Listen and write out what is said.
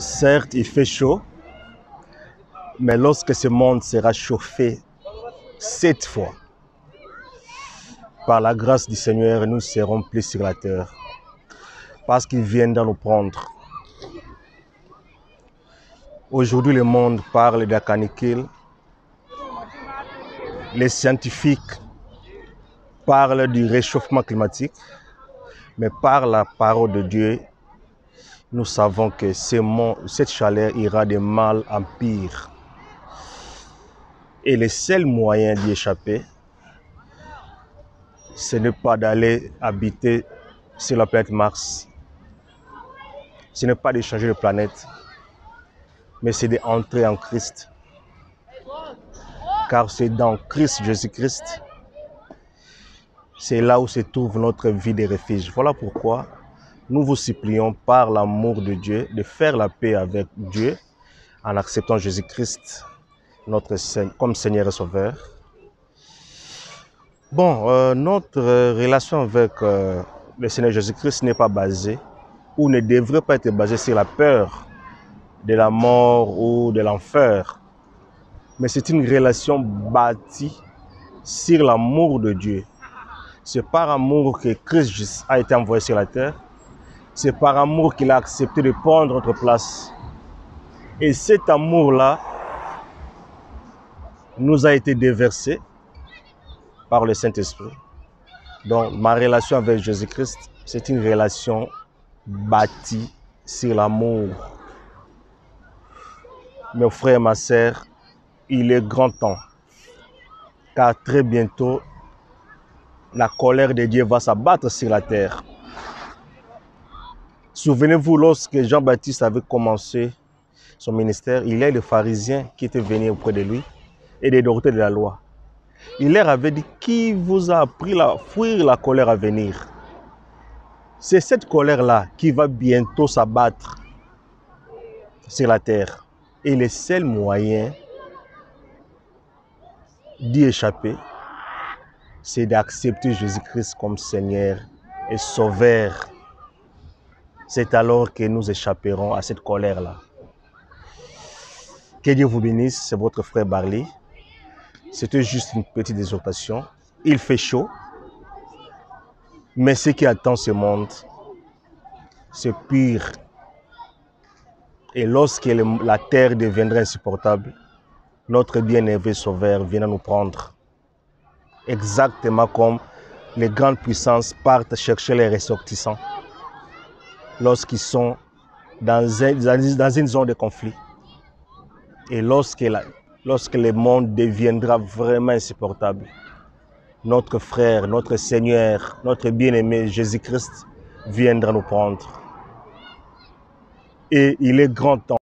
Certes, il fait chaud, mais lorsque ce monde sera chauffé 7 fois, par la grâce du Seigneur, nous serons plus sur la terre, parce qu'il viendra nous prendre. Aujourd'hui, le monde parle de la canicule. Les scientifiques parlent du réchauffement climatique, mais par la parole de Dieu, nous savons que cette chaleur ira de mal en pire. Et le seul moyen d'y échapper, ce n'est pas d'aller habiter sur la planète Mars. Ce n'est pas de changer de planète, mais c'est d'entrer en Christ. Car c'est dans Christ, Jésus-Christ, c'est là où se trouve notre vie de refuge. Voilà pourquoi nous vous supplions par l'amour de Dieu de faire la paix avec Dieu en acceptant Jésus-Christ comme Seigneur et Sauveur. Bon, notre relation avec le Seigneur Jésus-Christ n'est pas basée ou ne devrait pas être basée sur la peur de la mort ou de l'enfer. Mais c'est une relation bâtie sur l'amour de Dieu. C'est par amour que Christ a été envoyé sur la terre. C'est par amour qu'il a accepté de prendre notre place. Et cet amour-là nous a été déversé par le Saint-Esprit. Donc, ma relation avec Jésus-Christ, c'est une relation bâtie sur l'amour. Mes frères et ma sœur, il est grand temps, car très bientôt, la colère de Dieu va s'abattre sur la terre. Souvenez-vous, lorsque Jean-Baptiste avait commencé son ministère, il y a des pharisiens qui étaient venus auprès de lui et des docteurs de la loi. Il leur avait dit, qui vous a appris à fuir la colère à venir? C'est cette colère-là qui va bientôt s'abattre sur la terre. Et le seul moyen d'y échapper, c'est d'accepter Jésus-Christ comme Seigneur et Sauveur. C'est alors que nous échapperons à cette colère-là. Que Dieu vous bénisse, c'est votre frère Barley. C'était juste une petite exhortation. Il fait chaud, mais ce qui attend ce monde, c'est pire. Et lorsque la terre deviendra insupportable, notre bien-aimé Sauveur viendra nous prendre. Exactement comme les grandes puissances partent chercher les ressortissants lorsqu'ils sont dans une zone de conflit. Et lorsque le monde deviendra vraiment insupportable, notre frère, notre Seigneur, notre bien-aimé Jésus-Christ viendra nous prendre. Et il est grand temps